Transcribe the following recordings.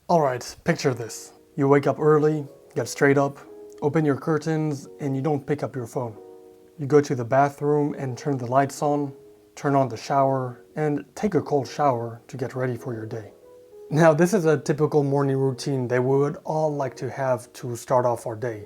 Alright, picture this. You wake up early, get straight up, open your curtains, and you don't pick up your phone. You go to the bathroom and turn the lights on, turn on the shower, and take a cold shower to get ready for your day. Now, this is a typical morning routine that we would all like to have to start off our day.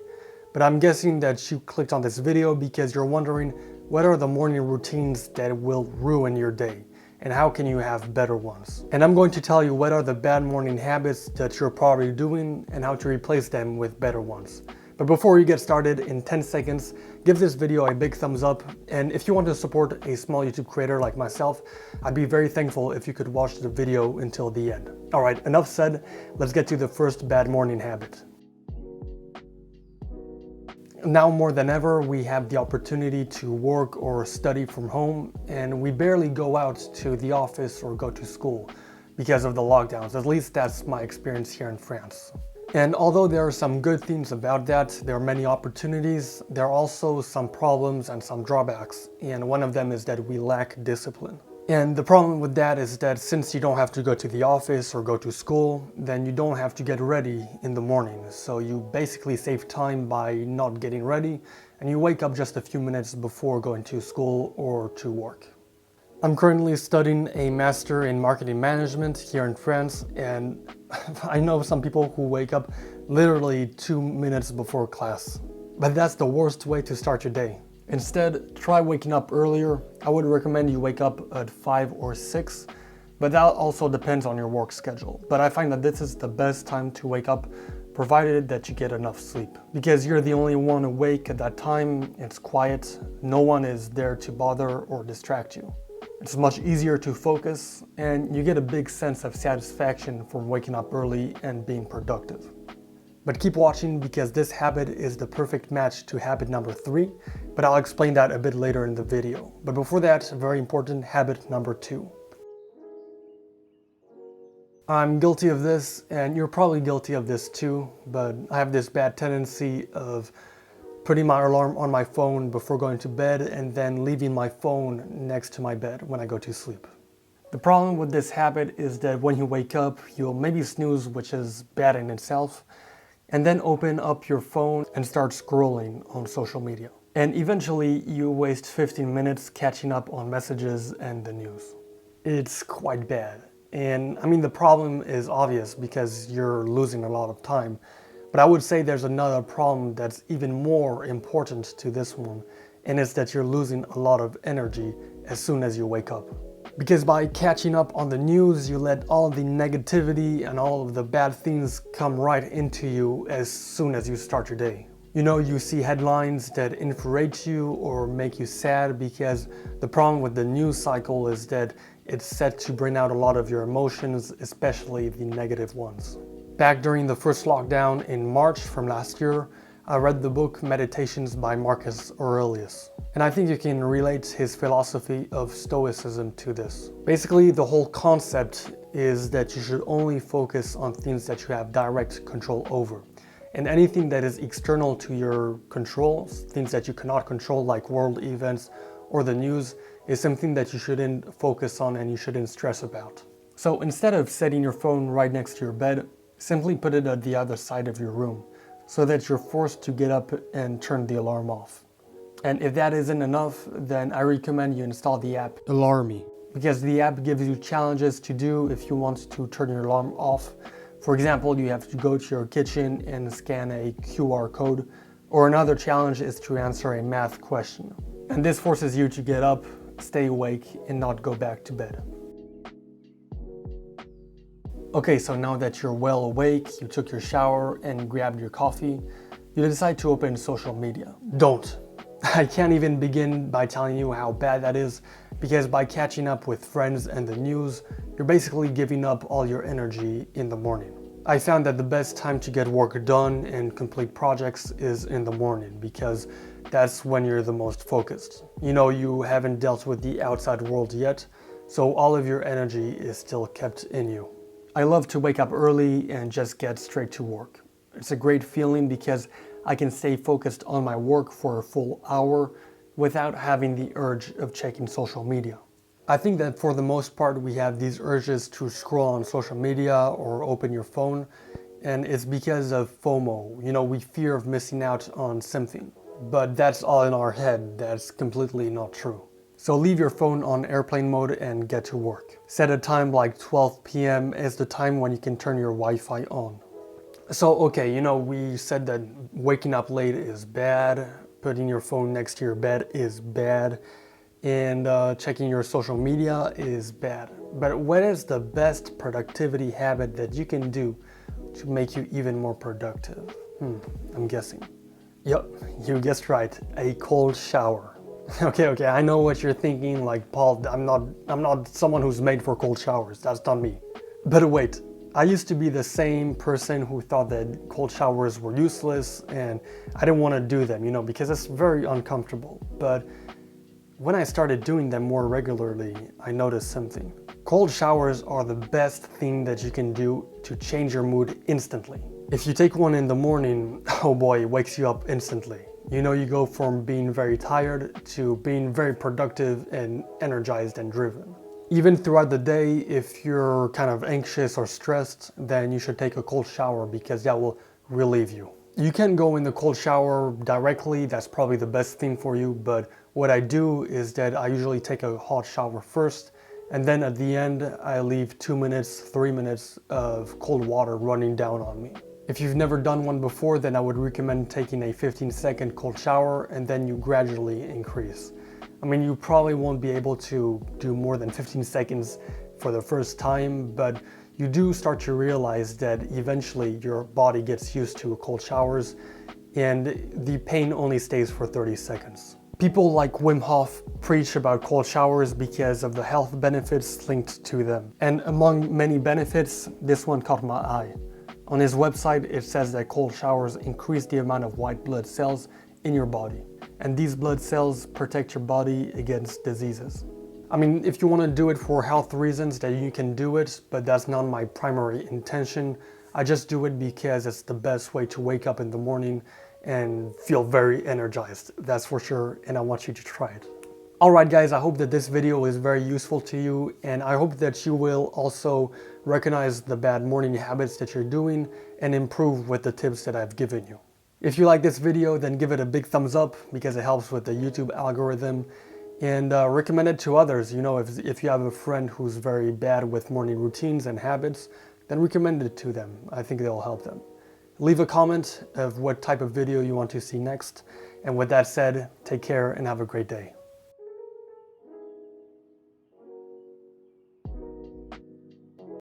But I'm guessing that you clicked on this video because you're wondering what are the morning routines that will ruin your day, and how can you have better ones. And I'm going to tell you what are the bad morning habits that you're probably doing and how to replace them with better ones. But before you get started, in 10 seconds, give this video a big thumbs up. And if you want to support a small YouTube creator like myself, I'd be very thankful if you could watch the video until the end. All right, enough said, let's get to the first bad morning habit. Now more than ever, we have the opportunity to work or study from home, and we barely go out to the office or go to school because of the lockdowns. At least that's my experience here in France. And although there are some good things about that, there are many opportunities, there are also some problems and some drawbacks. And one of them is that we lack discipline. And the problem with that is that since you don't have to go to the office or go to school, then you don't have to get ready in the morning. So you basically save time by not getting ready, and you wake up just a few minutes before going to school or to work. I'm currently studying a master in marketing management here in France, and I know some people who wake up literally 2 minutes before class. But that's the worst way to start your day. Instead, try waking up earlier. I would recommend you wake up at 5 or 6, but that also depends on your work schedule. But I find that this is the best time to wake up, provided that you get enough sleep. Because you're the only one awake at that time, it's quiet, no one is there to bother or distract you. It's much easier to focus, and you get a big sense of satisfaction from waking up early and being productive. But keep watching because this habit is the perfect match to habit number 3, but I'll explain that a bit later in the video. But before that, very important, habit number 2. I'm guilty of this, and you're probably guilty of this too, but I have this bad tendency of putting my alarm on my phone before going to bed and then leaving my phone next to my bed when I go to sleep. The problem with this habit is that when you wake up, you'll maybe snooze, which is bad in itself, and then open up your phone and start scrolling on social media. And eventually you waste 15 minutes catching up on messages and the news. It's quite bad. And I mean, the problem is obvious because you're losing a lot of time. But I would say there's another problem that's even more important to this one, and it's that you're losing a lot of energy as soon as you wake up. Because by catching up on the news, you let all the negativity and all of the bad things come right into you as soon as you start your day. You know, you see headlines that infuriate you or make you sad, because the problem with the news cycle is that it's set to bring out a lot of your emotions, especially the negative ones. Back during the first lockdown in March from last year, I read the book Meditations by Marcus Aurelius. And I think you can relate his philosophy of Stoicism to this. Basically, the whole concept is that you should only focus on things that you have direct control over. And anything that is external to your control, things that you cannot control like world events or the news, is something that you shouldn't focus on and you shouldn't stress about. So instead of setting your phone right next to your bed, simply put it at the other side of your room, so that you're forced to get up and turn the alarm off. And if that isn't enough, then I recommend you install the app Alarmy, because the app gives you challenges to do if you want to turn your alarm off. For example, you have to go to your kitchen and scan a QR code, or another challenge is to answer a math question. And this forces you to get up, stay awake, and not go back to bed. Okay, so now that you're well awake, you took your shower and grabbed your coffee, you decide to open social media. Don't. I can't even begin by telling you how bad that is, because by catching up with friends and the news, you're basically giving up all your energy in the morning. I found that the best time to get work done and complete projects is in the morning, because that's when you're the most focused. You know, you haven't dealt with the outside world yet, so all of your energy is still kept in you. I love to wake up early and just get straight to work. It's a great feeling because I can stay focused on my work for a full hour without having the urge of checking social media. I think that for the most part, we have these urges to scroll on social media or open your phone, and it's because of FOMO. You know, we fear of missing out on something, but that's all in our head. That's completely not true. So leave your phone on airplane mode and get to work. Set a time like 12 p.m. is the time when you can turn your Wi-Fi on. So, okay, you know, we said that waking up late is bad, putting your phone next to your bed is bad, and checking your social media is bad. But what is the best productivity habit that you can do to make you even more productive? I'm guessing. Yep, you guessed right, a cold shower. Okay, I know what you're thinking, like, Paul, I'm not someone who's made for cold showers. That's not me. But wait, I used to be the same person who thought that cold showers were useless and I didn't want to do them, you know, because it's very uncomfortable. But when I started doing them more regularly, I noticed something. Cold showers are the best thing that you can do to change your mood instantly. If you take one in the morning, oh boy, it wakes you up instantly. You know, you go from being very tired to being very productive and energized and driven. Even throughout the day, if you're kind of anxious or stressed, then you should take a cold shower because that will relieve you. You can go in the cold shower directly, that's probably the best thing for you, but what I do is that I usually take a hot shower first, and then at the end, I leave 2 minutes, 3 minutes of cold water running down on me. If you've never done one before, then I would recommend taking a 15-second cold shower and then you gradually increase. I mean, you probably won't be able to do more than 15 seconds for the first time, but you do start to realize that eventually your body gets used to cold showers and the pain only stays for 30 seconds. People like Wim Hof preach about cold showers because of the health benefits linked to them. And among many benefits, this one caught my eye. On his website, it says that cold showers increase the amount of white blood cells in your body. And these blood cells protect your body against diseases. I mean, if you want to do it for health reasons, then you can do it, but that's not my primary intention. I just do it because it's the best way to wake up in the morning and feel very energized, that's for sure, and I want you to try it. Alright guys, I hope that this video is very useful to you, and I hope that you will also recognize the bad morning habits that you're doing and improve with the tips that I've given you. If you like this video, then give it a big thumbs up because it helps with the YouTube algorithm, and recommend it to others. You know, if you have a friend who's very bad with morning routines and habits, then recommend it to them. I think they'll help them. Leave a comment of what type of video you want to see next. And with that said, take care and have a great day.